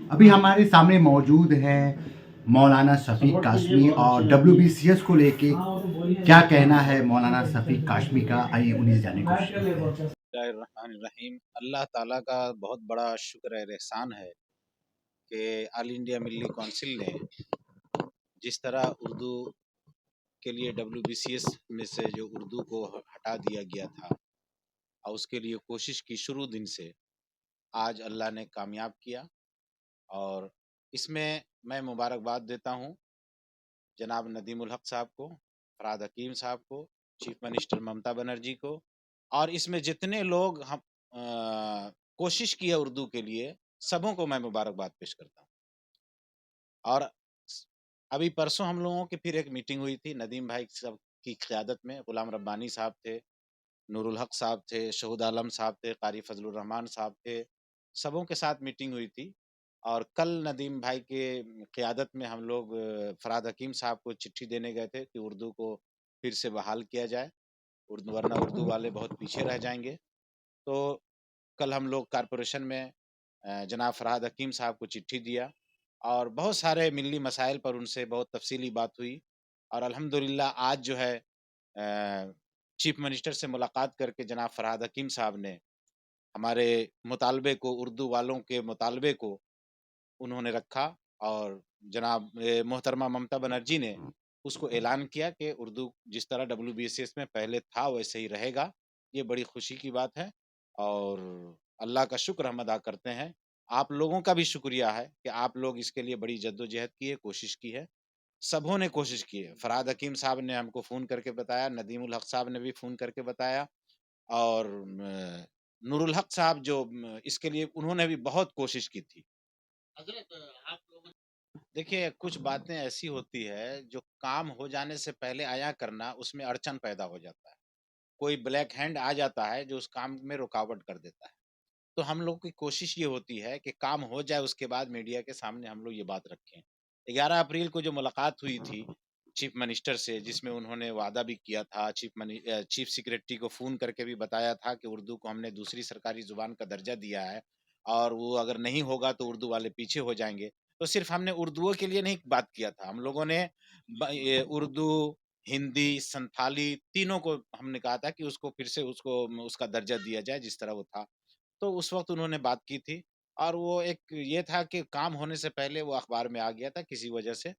अभी हमारे सामने मौजूद हैं मौलाना शफीक काशमी और WBCS को लेके क्या कहना है मौलाना शफीक काशमी का, आइए उन्हीं से जानने की कोशिश करते हैं। रहीम। अल्लाह ताला का बहुत बड़ा शुक्र है, एहसान है कि ऑल इंडिया मिली काउंसिल ने जिस तरह उर्दू के लिए WBCS में से जो उर्दू को हटा दिया गया था और उसके लिए कोशिश की शुरू दिन से, आज अल्लाह ने कामयाब किया। और इसमें मैं मुबारकबाद देता हूँ जनाब नदीमुल हक साहब को, फरहाद हकीम साहब को, चीफ मिनिस्टर ममता बनर्जी को, और इसमें जितने लोग हम कोशिश की है उर्दू के लिए, सबों को मैं मुबारकबाद पेश करता हूँ। और अभी परसों हम लोगों की फिर एक मीटिंग हुई थी नदीम भाई सब की क़यादत में। गुलाम रब्बानी साहब थे, नूरुल हक साहब थे, शहूद आलम साहब थे, कारी फजलुर रहमान साहब थे, सबों के साथ मीटिंग हुई थी। और कल नदीम भाई के क़यादत में हम लोग फरहाद हकीम साहब को चिट्ठी देने गए थे कि उर्दू को फिर से बहाल किया जाए, वरना उर्दू वाले बहुत पीछे रह जाएंगे। तो कल हम लोग कारपोरेशन में जनाब फरहाद हकीम साहब को चिट्ठी दिया और बहुत सारे मिली मसाइल पर उनसे बहुत तफसीली बात हुई। और अल्हम्दुलिल्लाह आज जो है चीफ मिनिस्टर से मुलाकात करके जनाब फरहाद हकीम साहब ने हमारे मुतालबे को, उर्दू वालों के मुतालबे को उन्होंने रखा। और जनाब मोहतरमा ममता बनर्जी ने उसको ऐलान किया कि उर्दू जिस तरह WBCS में पहले था वैसे ही रहेगा। ये बड़ी खुशी की बात है और अल्लाह का शुक्र हम अदा करते हैं। आप लोगों का भी शुक्रिया है कि आप लोग इसके लिए बड़ी जद्दोजहद की है, कोशिश की है। सबों ने कोशिश की है। फरहाद हकीम साहब ने हमको फ़ोन करके बताया, नदीमुल हक साहब ने भी फ़ोन करके बताया और नूरुल हक साहब जो इसके लिए उन्होंने भी बहुत कोशिश की थी। देखिए, कुछ बातें ऐसी होती है जो काम हो जाने से पहले आया करना, उसमें अड़चन पैदा हो जाता है। कोई ब्लैक हैंड आ जाता है जो उस काम में रुकावट कर देता है। तो हम लोग की कोशिश ये होती है कि काम हो जाए उसके बाद मीडिया के सामने हम लोग ये बात रखें। 11 अप्रैल को जो मुलाकात हुई थी चीफ मिनिस्टर से, जिसमें उन्होंने वादा भी किया था, चीफ सेक्रेटरी को फ़ोन करके भी बताया था कि उर्दू को हमने दूसरी सरकारी ज़ुबान का दर्जा दिया है और वो अगर नहीं होगा तो उर्दू वाले पीछे हो जाएँगे। तो सिर्फ़ हमने उर्दूओं के लिए नहीं बात किया था, हम लोगों ने ये उर्दू, हिंदी, संथाली तीनों को हमने कहा था कि उसको फिर से उसको उसका दर्जा दिया जाए जिस तरह वो था। तो उस वक़्त उन्होंने बात की थी और वो एक ये था कि काम होने से पहले वो अखबार में आ गया था किसी वजह से।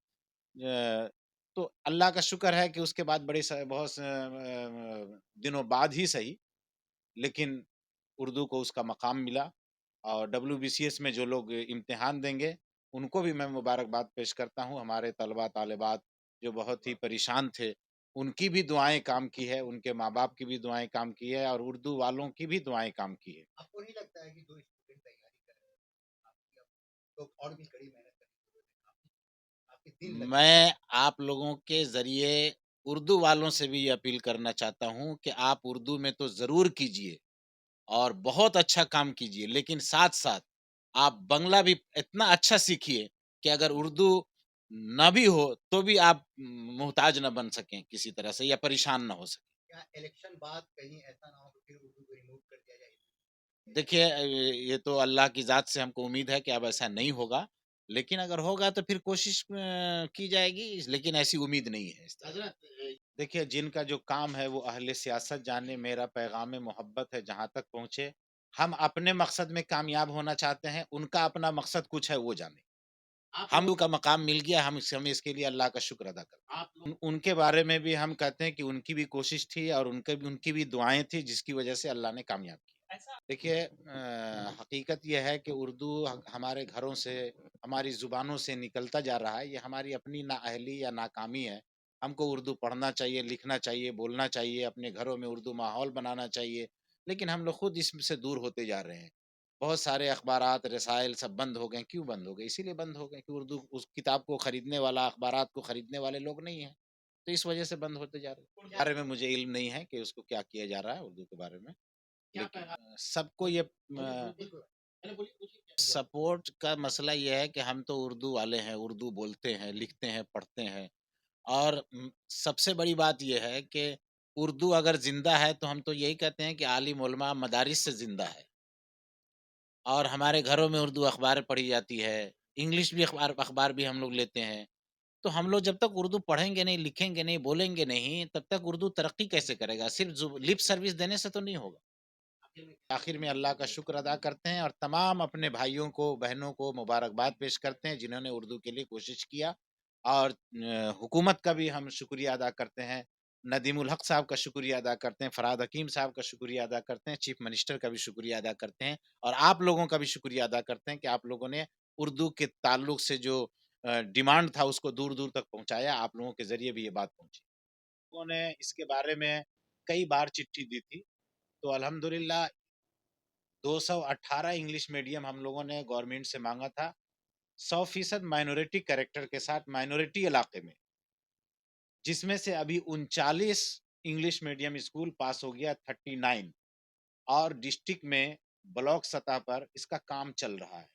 तो अल्लाह का शुक्र है कि उसके बाद बहुत दिनों बाद ही सही, लेकिन उर्दू को उसका मकाम मिला। और WBCS में जो लोग इम्तिहान देंगे, उनको भी मैं मुबारकबाद पेश करता हूँ। हमारे तलबा-तालिबात जो बहुत ही परेशान थे, उनकी भी दुआएँ काम की है, उनके माँ-बाप की भी दुआएँ काम की है और उर्दू वालों की भी दुआएँ काम की है। आपको नहीं लगता है कि जो स्टूडेंट तैयारी कर रहे हैं, आपकी अब तो और भी कड़ी मेहनत करनी ज़रूरत है, आपके दिल लग मैं आप लोगों के ज़रिए उर्दू वालों से भी ये अपील करना चाहता हूँ कि आप उर्दू में तो ज़रूर कीजिए और बहुत अच्छा काम कीजिए, लेकिन साथ-साथ आप बंगला भी इतना अच्छा सीखिए कि अगर उर्दू ना भी हो, तो भी आप मुहताज ना बन सकें किसी तरह से या परेशान ना हो सकें। क्या इलेक्शन बाद कहीं ऐसा ना हो कि फिर उर्दू को रिमूव कर दिया जाए? देखिए ये तो अल्लाह की ज़ात से हमको उम्मीद है कि अब ऐसा नहीं होगा, लेकिन अगर होगा तो फिर कोशिश की जाएगी, लेकिन ऐसी उम्मीद नहीं है इस तरह। देखिए, जिनका जो काम है वो अहले सियासत जाने, मेरा पैगाम मोहब्बत है जहाँ तक पहुँचे। हम अपने मकसद में कामयाब होना चाहते हैं, उनका अपना मकसद कुछ है वो जाने। हम लोग का मकाम मिल गया, हम इसके लिए अल्लाह का शुक्र अदा करते हैं। उनके बारे में भी हम कहते हैं कि उनकी भी कोशिश थी और उनकी भी दुआएँ थी जिसकी वजह से अल्लाह ने कामयाब किया। देखिए हकीकत ये है कि उर्दू हमारे घरों से, हमारी ज़ुबानों से निकलता जा रहा है, ये हमारी अपनी नाअहली या नाकामी है। हमको उर्दू पढ़ना चाहिए, लिखना चाहिए, बोलना चाहिए, अपने घरों में उर्दू माहौल बनाना चाहिए, लेकिन हम लोग खुद इससे दूर होते जा रहे हैं। बहुत सारे अखबारात, रसायल सब बंद हो गए। क्यों बंद हो गए? इसीलिए बंद हो गए कि उर्दू उस किताब को खरीदने वाला, अखबारात को खरीदने वाले लोग नहीं हैं। तो इस वजह से बंद होते जा रहे हैं। उनके बारे में मुझे इल्म नहीं है कि उसको क्या किया जा रहा है उर्दू के बारे में। लेकिन सबको ये सपोर्ट का मसला ये है कि हम तो उर्दू वाले हैं, उर्दू बोलते हैं, लिखते हैं, पढ़ते हैं और सबसे बड़ी बात ये है कि उर्दू अगर ज़िंदा है तो हम तो यही कहते हैं कि आलिम उलमा मदारिस से ज़िंदा है। और हमारे घरों में उर्दू अखबार पढ़ी जाती है, इंग्लिश भी अखबार अखबार भी हम लोग लेते हैं। तो हम लोग जब तक उर्दू पढ़ेंगे नहीं, लिखेंगे नहीं, बोलेंगे नहीं, तब तक उर्दू तरक्की कैसे करेगा? सिर्फ़ ज़ुब लिप सर्विस देने से तो नहीं होगा। आखिर में अल्लाह का शुक्र अदा करते हैं और तमाम अपने भाइयों को, बहनों को मुबारकबाद पेश करते हैं जिन्होंने उर्दू के लिए कोशिश किया और हुकूमत का भी हम शुक्रिया अदा करते हैं। नदीमुल हक साहब का शुक्रिया अदा करते हैं, फरहाद हकीम साहब का शुक्रिया अदा करते हैं, चीफ मिनिस्टर का भी शुक्रिया अदा करते हैं और आप लोगों का भी शुक्रिया अदा करते हैं कि आप लोगों ने उर्दू के ताल्लुक से जो डिमांड था उसको दूर-दूर तक पहुँचाया, आप लोगों के ज़रिए भी ये बात पहुँची। लोगों ने इसके बारे में कई बार चिट्ठी दी थी, तो अल्हम्दुलिल्लाह 218 इंग्लिश मीडियम हम लोगों ने गवर्नमेंट से माँगा था, 100% माइनॉरिटी कैरेक्टर के साथ माइनॉरिटी इलाके में, जिसमें से अभी 39 इंग्लिश मीडियम स्कूल पास हो गया 39 और डिस्ट्रिक्ट में ब्लॉक सतह पर इसका काम चल रहा है।